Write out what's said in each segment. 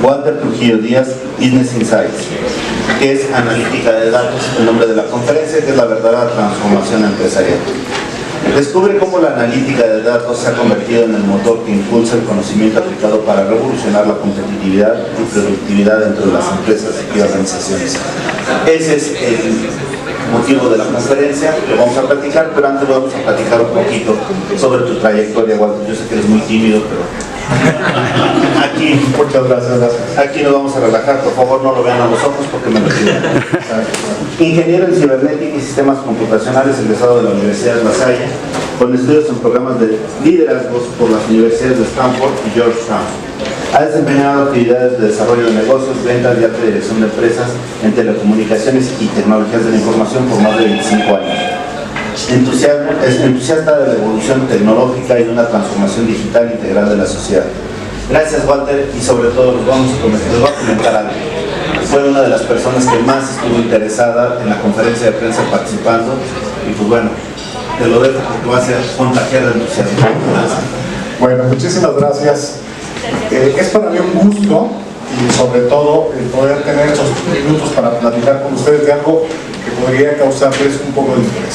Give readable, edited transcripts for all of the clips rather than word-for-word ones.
Walter Trujillo Díaz, Business Insights, que es analítica de datos, el nombre de la conferencia, que es la verdadera transformación empresarial. Descubre cómo la analítica de datos se ha convertido en el motor que impulsa el conocimiento aplicado para revolucionar la competitividad y productividad dentro de las empresas y organizaciones. Ese es el motivo de la conferencia, lo vamos a platicar, pero antes vamos a platicar un poquito sobre tu trayectoria, Walter. Yo sé que eres muy tímido, pero aquí, muchas gracias. Aquí nos vamos a relajar, por favor no lo vean a los ojos porque me lo piden. Ingeniero en cibernética y sistemas computacionales, egresado de la Universidad de La Salle, con estudios en programas de liderazgos por las universidades de Stanford y Georgetown. Ha desempeñado actividades de desarrollo de negocios, ventas y alta dirección de empresas en telecomunicaciones y tecnologías de la información por más de 25 años. Es entusiasta de la evolución tecnológica y de una transformación digital integral de la sociedad. Gracias, Walter, y sobre todo les voy a comentar algo. Fue una de las personas que más estuvo interesada en la conferencia de prensa participando, y pues bueno, te lo dejo porque va a ser contagiar de entusiasmo. Bueno, muchísimas gracias. Es para mí un gusto y sobre todo el poder tener esos minutos para platicar con ustedes de algo que podría causarles un poco de interés.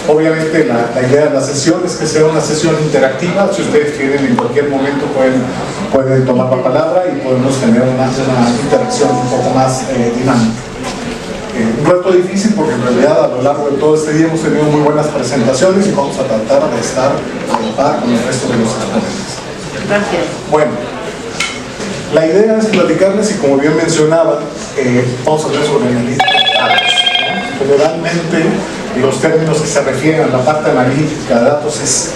Obviamente la idea de la sesión es que sea una sesión interactiva. Si ustedes quieren, en cualquier momento pueden tomar la palabra y podemos tener una interacción un poco más dinámica. Un reto difícil porque en realidad a lo largo de todo este día hemos tenido muy buenas presentaciones y vamos a tratar de estar a la par con el resto de los exponentes. Gracias. Bueno, la idea es platicarles y, como bien mencionaba, vamos a hablar sobre analítica de datos, ¿no? Generalmente los términos que se refieren a la parte analítica de datos es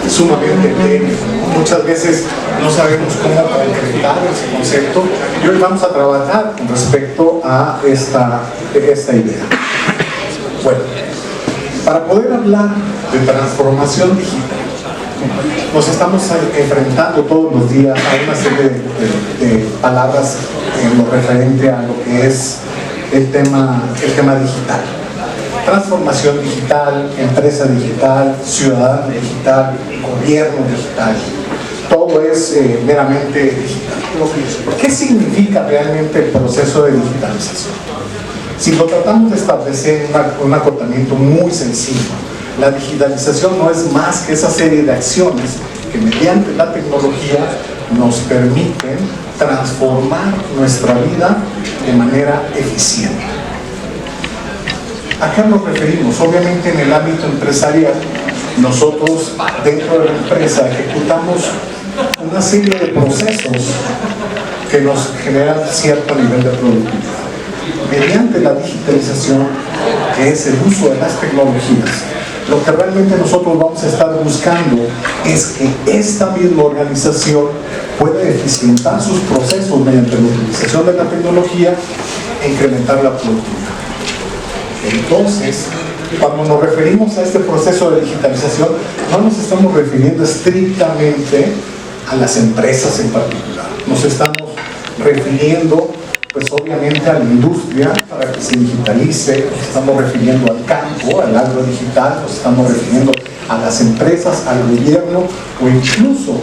sumamente técnico, ¿no? Muchas veces no sabemos cómo concretar ese concepto y hoy vamos a trabajar con respecto a esta idea. Bueno, para poder hablar de transformación digital, nos estamos enfrentando todos los días a una serie de palabras en lo referente a lo que es el tema digital. Transformación digital, empresa digital, ciudadano digital, gobierno digital. Todo es meramente digital. ¿Qué significa realmente el proceso de digitalización? Si lo tratamos de establecer un acotamiento muy sencillo, la digitalización no es más que esa serie de acciones que mediante la tecnología nos permiten transformar nuestra vida de manera eficiente. ¿A qué nos referimos? Obviamente en el ámbito empresarial, nosotros dentro de la empresa ejecutamos una serie de procesos que nos generan cierto nivel de productividad. Mediante la digitalización, que es el uso de las tecnologías, lo que realmente nosotros vamos a estar buscando es que esta misma organización pueda eficientar sus procesos mediante la utilización de la tecnología e incrementar la productividad. Entonces, cuando nos referimos a este proceso de digitalización, no nos estamos refiriendo estrictamente a las empresas en particular. Nos estamos refiriendo, pues obviamente, a la industria para que se digitalice, nos estamos refiriendo al campo, al agro digital, nos estamos refiriendo a las empresas, al gobierno o incluso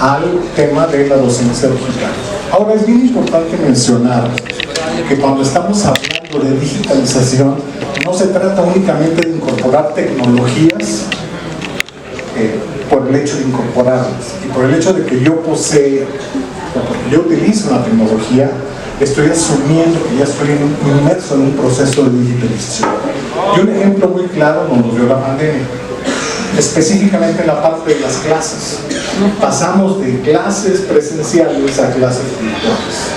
al tema de la docencia digital. Ahora, es bien importante mencionar que cuando estamos hablando de digitalización, no se trata únicamente de incorporar tecnologías por el hecho de incorporarlas y por el hecho de que yo posea o porque yo utilizo una tecnología, estoy asumiendo que ya estoy inmerso en un proceso de digitalización. Y un ejemplo muy claro nos dio la pandemia, específicamente en la parte de las clases. Pasamos de clases presenciales a clases virtuales.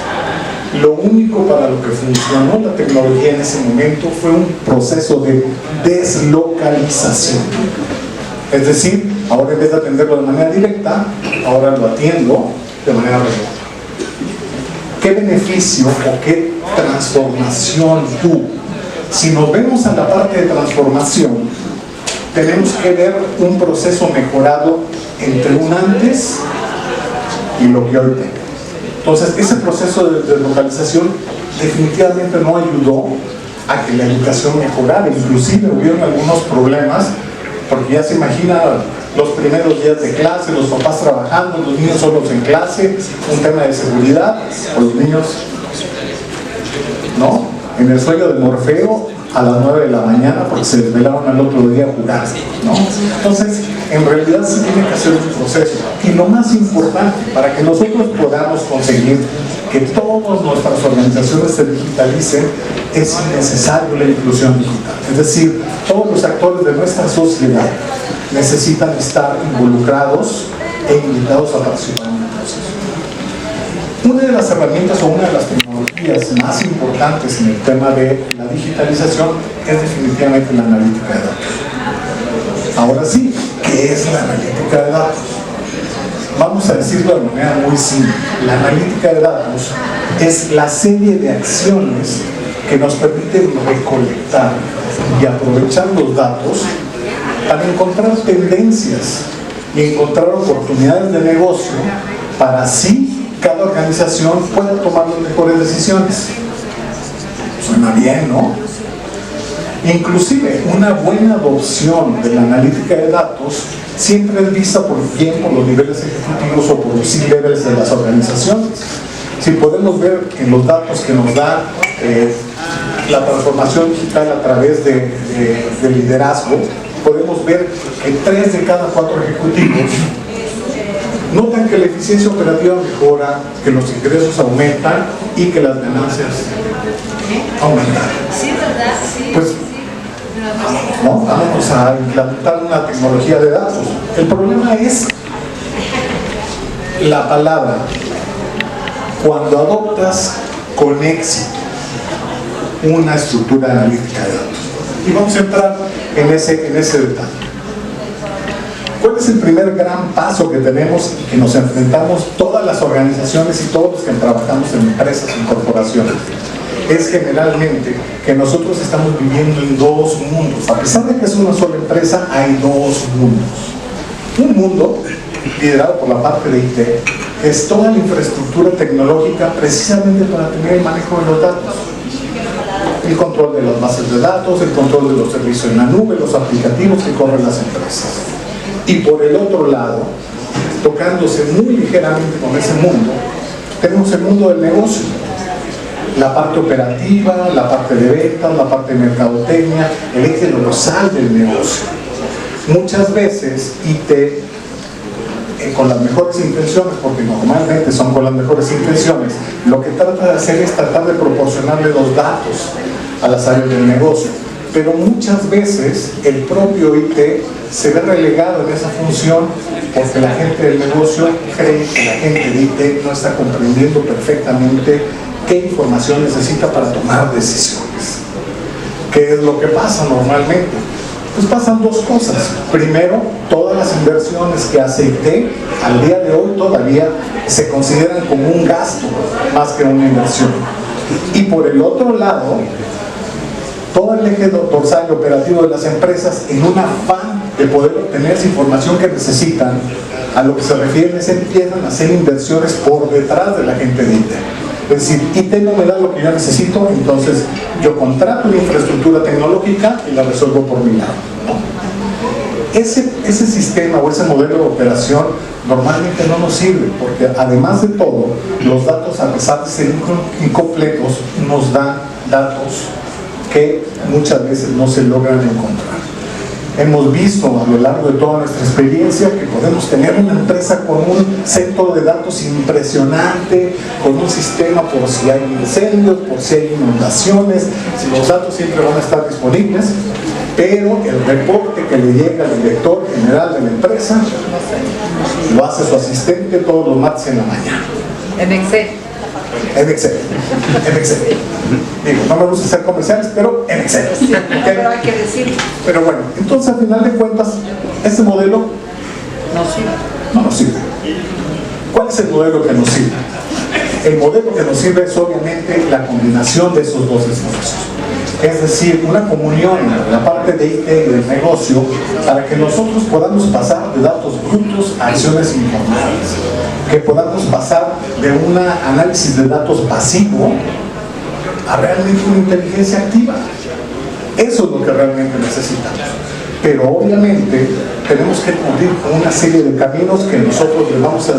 Lo único para lo que funcionó la tecnología en ese momento fue un proceso de deslocalización. Es decir, ahora en vez de atenderlo de manera directa, ahora lo atiendo de manera remota. ¿Qué beneficio o qué transformación hubo? Si nos vemos a la parte de transformación, tenemos que ver un proceso mejorado entre un antes y lo que hoy tengo. Entonces, ese proceso de deslocalización definitivamente no ayudó a que la educación mejorara. Inclusive hubieron algunos problemas, porque ya se imagina los primeros días de clase, los papás trabajando, los niños solos en clase, un tema de seguridad, o los niños, ¿no? En el sueño de Morfeo a las 9 de la mañana porque se desvelaron al otro día jugando, ¿no? Entonces, en realidad se tiene que hacer un proceso. Y lo más importante, para que nosotros podamos conseguir que todas nuestras organizaciones se digitalicen, es necesario la inclusión digital. Es decir, todos los actores de nuestra sociedad necesitan estar involucrados e invitados a participar en el proceso. Una de las herramientas o una de las tecnologías más importantes en el tema de la digitalización es definitivamente la analítica de datos. Ahora sí, ¿qué es la analítica de datos? Vamos a decirlo de manera muy simple. La analítica de datos es la serie de acciones que nos permiten recolectar y aprovechar los datos para encontrar tendencias y encontrar oportunidades de negocio para así cada organización pueda tomar las mejores decisiones. Suena bien, ¿no? Inclusive, una buena adopción de la analítica de datos siempre es vista por los niveles ejecutivos o por los C-levels de las organizaciones. Si podemos ver en los datos que nos da la transformación digital a través de liderazgo, podemos ver que 3 de cada 4 ejecutivos notan que la eficiencia operativa mejora, que los ingresos aumentan y que las ganancias aumentan. Sí, ¿verdad? Sí. Pues, ¿no? Vamos a implantar una tecnología de datos. El problema es la palabra. Cuando adoptas con éxito una estructura analítica de datos. Y vamos a entrar en ese detalle. ¿Cuál es el primer gran paso que tenemos y que nos enfrentamos todas las organizaciones y todos los que trabajamos en empresas y corporaciones? Es generalmente que nosotros estamos viviendo en 2 mundos. A pesar de que es una sola empresa, hay 2 mundos. Un mundo liderado por la parte de IT, que es toda la infraestructura tecnológica precisamente para tener el manejo de los datos. El control de las bases de datos, el control de los servicios en la nube, los aplicativos que corren las empresas. Y por el otro lado, tocándose muy ligeramente con ese mundo, tenemos el mundo del negocio. La parte operativa, la parte de ventas, la parte de mercadotecnia, el eje dorsal del negocio. Muchas veces IT, con las mejores intenciones, porque normalmente son con las mejores intenciones, lo que trata de hacer es tratar de proporcionarle los datos a las áreas del negocio. Pero muchas veces el propio IT se ve relegado en esa función porque la gente del negocio cree que la gente de IT no está comprendiendo perfectamente qué información necesita para tomar decisiones. ¿Qué es lo que pasa normalmente? Pues pasan 2 cosas. Primero, todas las inversiones que hace IT al día de hoy todavía se consideran como un gasto más que una inversión. Y por el otro lado, todo el eje dorsal operativo de las empresas, en un afán de poder obtener esa información que necesitan, a lo que se refieren es empiezan a hacer inversiones por detrás de la gente de IT. Es decir, IT no me da lo que yo necesito, entonces yo contrato una infraestructura tecnológica y la resuelvo por mi lado. Ese sistema o ese modelo de operación normalmente no nos sirve, porque además de todo, los datos, a pesar de ser incompletos, nos dan datos que muchas veces no se logran encontrar. Hemos visto a lo largo de toda nuestra experiencia que podemos tener una empresa con un centro de datos impresionante, con un sistema por si hay incendios, por si hay inundaciones, si los datos siempre van a estar disponibles, pero el reporte que le llega al director general de la empresa lo hace su asistente todos los martes en la mañana. En Excel. En Excel. Digo, no me gusta hacer comerciales, pero en Excel. Sí, pero hay que decirlo. Pero bueno, entonces al final de cuentas, este modelo no nos sirve. ¿Cuál es el modelo que nos sirve? El modelo que nos sirve es obviamente la combinación de esos 2 esfuerzos. Es decir, una comunión entre la parte de IT y del negocio para que nosotros podamos pasar de datos brutos a acciones informales, que podamos pasar de un análisis de datos pasivo a realmente una inteligencia activa. Eso es lo que realmente necesitamos. pero obviamente tenemos que cubrir con una serie de caminos que nosotros le vamos a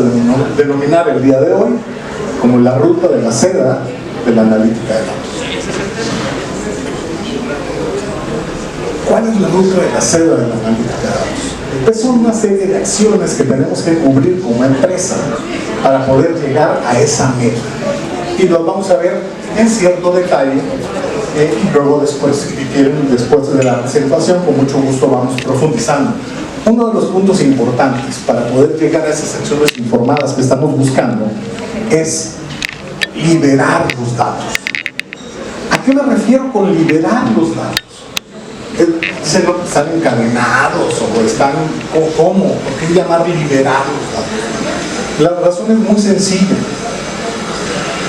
denominar el día de hoy como la ruta de la seda de la analítica de datos. ¿Cuál es la ruta de la seda de la analítica de datos? Pues son una serie de acciones que tenemos que cubrir como empresa para poder llegar a esa meta. Y lo vamos a ver en cierto detalle y luego después, si quieren, después de la presentación, con mucho gusto vamos profundizando. Uno de los puntos importantes para poder llegar a esas acciones informadas que estamos buscando es liberar los datos. ¿A qué me refiero con liberar los datos? ¿Están encadenados o están cómo? ¿Por qué llamar liberar los datos? La razón es muy sencilla.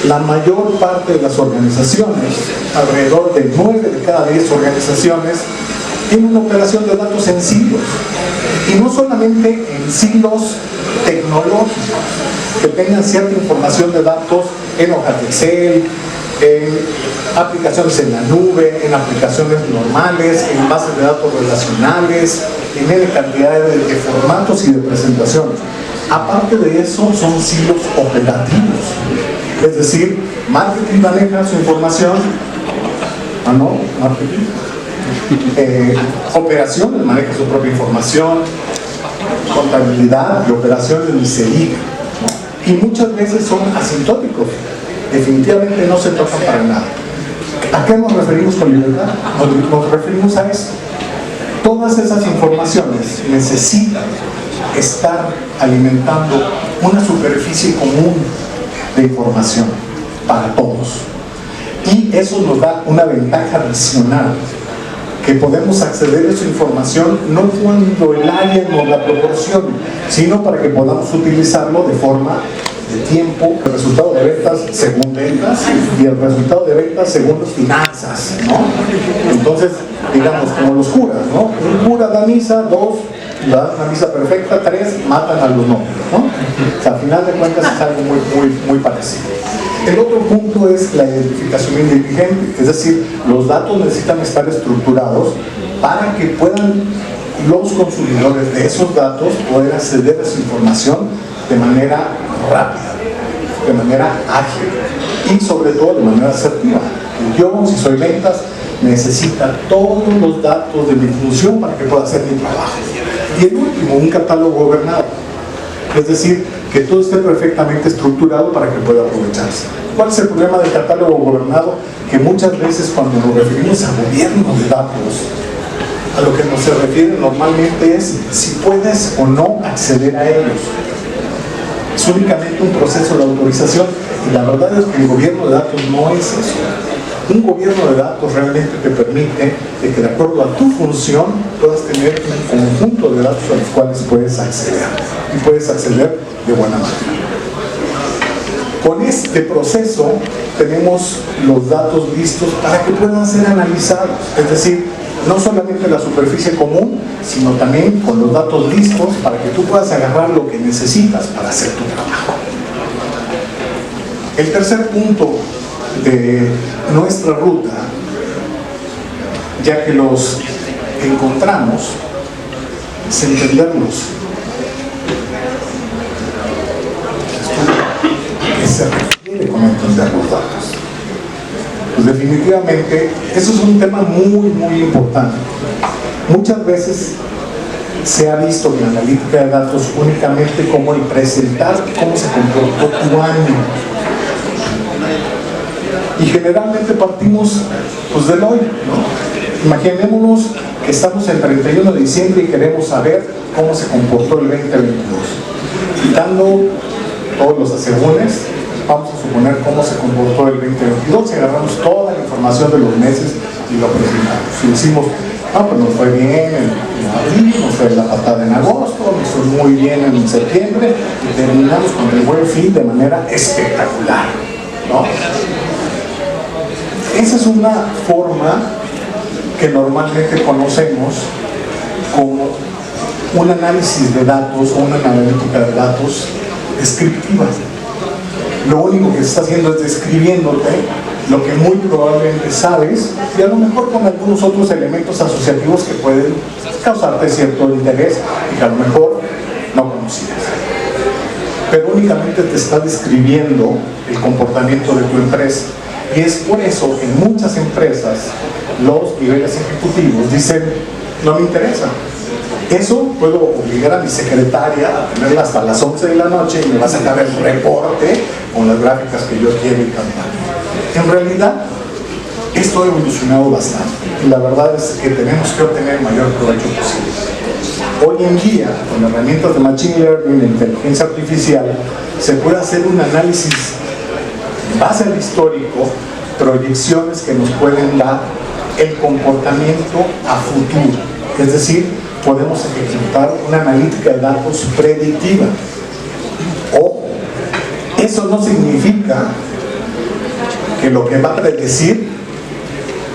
La mayor parte de las organizaciones, alrededor de 9 de cada 10 organizaciones, tienen una operación de datos en silos. Y no solamente en silos tecnológicos, que tengan cierta información de datos en hojas de Excel, en aplicaciones en la nube, en aplicaciones normales, en bases de datos relacionales, en N cantidad de formatos y de presentaciones. Aparte de eso, son silos operativos. Es decir, marketing maneja su información, operaciones maneja su propia información, contabilidad y operaciones ni se diga, ¿no? Y muchas veces son asintóticos, definitivamente no se tocan para nada. ¿A qué nos referimos con libertad? Nos referimos a esto. Todas esas informaciones necesitan estar alimentando una superficie común de información para todos. Y eso nos da una ventaja adicional, que podemos acceder a esa información no cuando el área nos la proporcione, sino para que podamos utilizarlo de forma de tiempo, el resultado de ventas según ventas y el resultado de ventas según las finanzas, ¿no? Entonces, digamos, como los curas, ¿no? Un cura da misa, 2 da una misa perfecta, 3 matan a los novios, ¿no? O sea, al final de cuentas es algo muy parecido. El otro punto es la identificación inteligente, es decir, los datos necesitan estar estructurados para que puedan los consumidores de esos datos poder acceder a esa información de manera rápida, de manera ágil y sobre todo de manera asertiva. Yo, si soy ventas, necesita todos los datos de mi función para que pueda hacer mi trabajo. Y el último, un catálogo gobernado, es decir, que todo esté perfectamente estructurado para que pueda aprovecharse. ¿Cuál es el problema del catálogo gobernado? Que muchas veces cuando nos referimos a gobierno de datos, a lo que nos se refiere normalmente es si puedes o no acceder a ellos. Es únicamente un proceso de autorización y la verdad es que el gobierno de datos no es eso. Un gobierno de datos realmente te permite de que de acuerdo a tu función puedas tener un conjunto de datos a los cuales puedes acceder y puedes acceder de buena manera. Con este proceso tenemos los datos listos para que puedan ser analizados, es decir, no solamente la superficie común, sino también con los datos listos para que tú puedas agarrar lo que necesitas para hacer tu trabajo. El tercer punto de nuestra ruta, ya que los encontramos, es entenderlos. ¿Qué se refiere con entender los datos? Pues definitivamente, eso es un tema muy importante. Muchas veces se ha visto en la analítica de datos únicamente como el presentar cómo se comportó tu año. Y generalmente partimos pues del hoy, ¿no? Imaginémonos que estamos en 31 de diciembre y queremos saber cómo se comportó el 2022. Quitando todos los asegúnes, vamos a suponer cómo se comportó el 2022 y agarramos toda la información de los meses y lo presentamos. Y decimos, pues nos fue bien en abril, nos fue la patada en agosto, nos fue muy bien en septiembre y terminamos con el buen fin de manera espectacular, ¿no? Esa es una forma que normalmente conocemos como un análisis de datos o una analítica de datos descriptiva. Lo único que se está haciendo es describiéndote lo que muy probablemente sabes, y a lo mejor con algunos otros elementos asociativos que pueden causarte cierto interés y que a lo mejor no conocías. Pero únicamente te está describiendo el comportamiento de tu empresa. Y es por eso que en muchas empresas los niveles ejecutivos dicen, no me interesa. Eso puedo obligar a mi secretaria a tenerla hasta las 11 de la noche y me va a sacar el reporte con las gráficas que yo quiero y cambiar. En realidad, esto ha evolucionado bastante y la verdad es que tenemos que obtener el mayor provecho posible. Hoy en día, con herramientas de Machine Learning e inteligencia artificial, se puede hacer un análisis en base al histórico, proyecciones que nos pueden dar el comportamiento a futuro. Es decir, podemos ejecutar una analítica de datos predictiva. Ojo, eso no significa que lo que va a predecir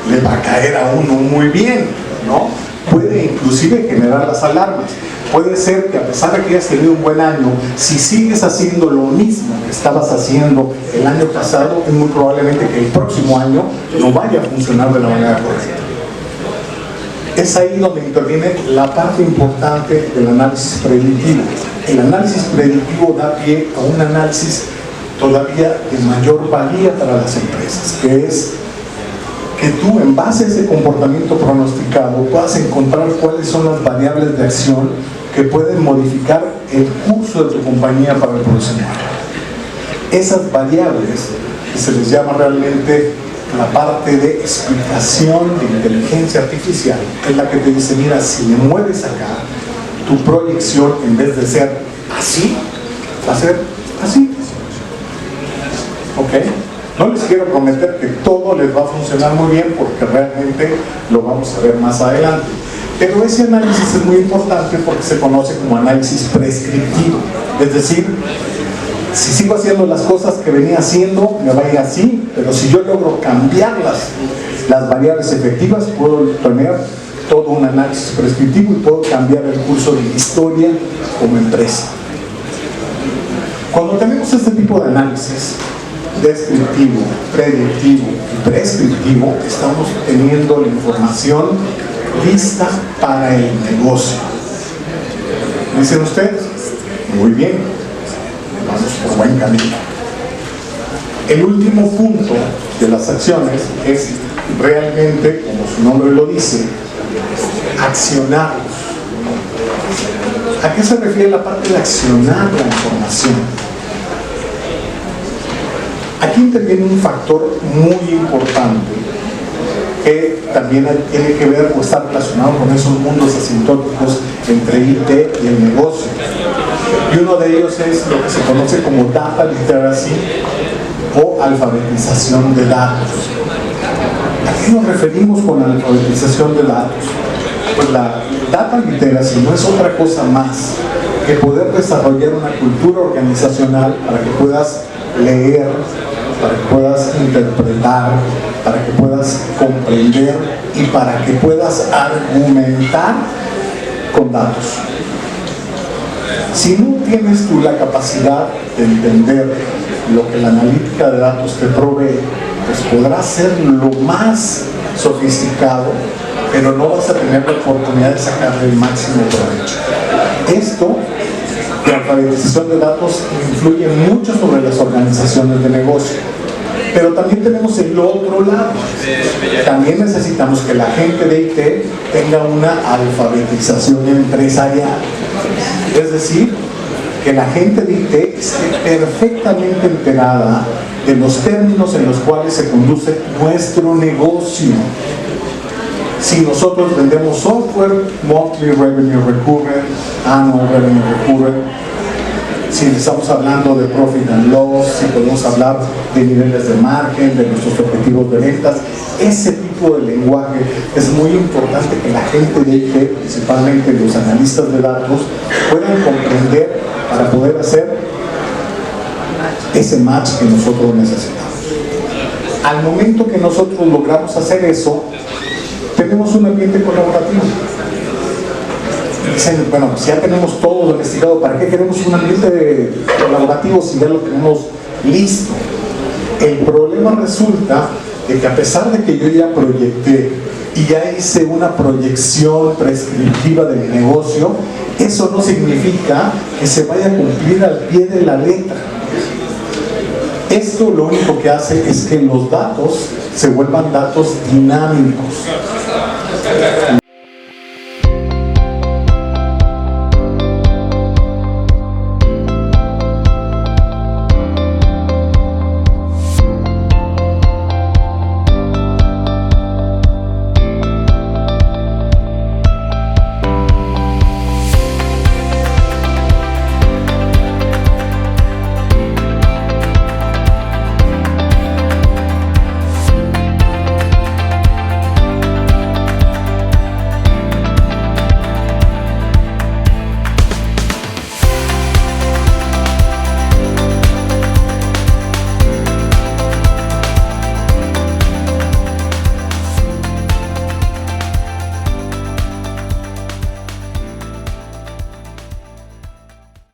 le va a caer a uno muy bien, ¿no? Puede inclusive generar las alarmas. Puede ser que a pesar de que hayas tenido un buen año, si sigues haciendo lo mismo que estabas haciendo el año pasado, es muy probablemente que el próximo año no vaya a funcionar de la manera correcta. Es ahí donde interviene la parte importante del análisis predictivo. El análisis predictivo da pie a un análisis todavía de mayor valía para las empresas, que es que tú, en base a ese comportamiento pronosticado, puedas encontrar cuáles son las variables de acción que pueden modificar el curso de tu compañía para el próximo año. Esas variables, que se les llama realmente la parte de explicación de inteligencia artificial, es la que te dice, mira, si le mueves acá, tu proyección, en vez de ser así, va a ser así. ¿Ok? No les quiero prometer que todo les va a funcionar muy bien porque realmente lo vamos a ver más adelante. Pero ese análisis es muy importante porque se conoce como análisis prescriptivo. Es decir, si sigo haciendo las cosas que venía haciendo, me va a ir así, pero si yo logro cambiar las variables efectivas, puedo tener todo un análisis prescriptivo y puedo cambiar el curso de mi historia como empresa. Cuando tenemos este tipo de análisis, descriptivo, predictivo y prescriptivo, estamos teniendo la información lista para el negocio. ¿Dicen ustedes? Muy bien, vamos por buen camino. El último punto de las acciones es realmente, como su nombre lo dice, accionarlos. ¿A qué se refiere la parte de accionar la información? Aquí interviene un factor muy importante que también tiene que ver o está relacionado con esos mundos asintóticos entre IT y el negocio. Y uno de ellos es lo que se conoce como data literacy o alfabetización de datos. ¿A qué nos referimos con la alfabetización de datos? Pues la data literacy no es otra cosa más que poder desarrollar una cultura organizacional para que puedas leer, para que puedas interpretar, para que puedas comprender y para que puedas argumentar con datos. Si no tienes tú la capacidad de entender lo que la analítica de datos te provee, pues podrás ser lo más sofisticado, pero no vas a tener la oportunidad de sacarle el máximo provecho. Esto, la alfabetización de datos, influye mucho sobre las organizaciones de negocio. Pero también tenemos el otro lado. También necesitamos que la gente de IT tenga una alfabetización empresarial. Es decir, que la gente de IT esté perfectamente enterada de los términos en los cuales se conduce nuestro negocio. Si nosotros vendemos software, monthly revenue recurrent, annual revenue recurrent, si estamos hablando de profit and loss, si podemos hablar de niveles de margen, de nuestros objetivos de ventas, ese tipo de lenguaje es muy importante que la gente de IT, principalmente los analistas de datos, puedan comprender para poder hacer ese match que nosotros necesitamos. Al momento que nosotros logramos hacer eso, tenemos un ambiente colaborativo. Dicen, bueno, si ya tenemos todo investigado, ¿para qué queremos un ambiente colaborativo si ya lo tenemos listo? El problema resulta de que a pesar de que yo ya proyecté y ya hice una proyección prescriptiva de mi negocio, eso no significa que se vaya a cumplir al pie de la letra. Esto lo único que hace es que los datos se vuelvan datos dinámicos.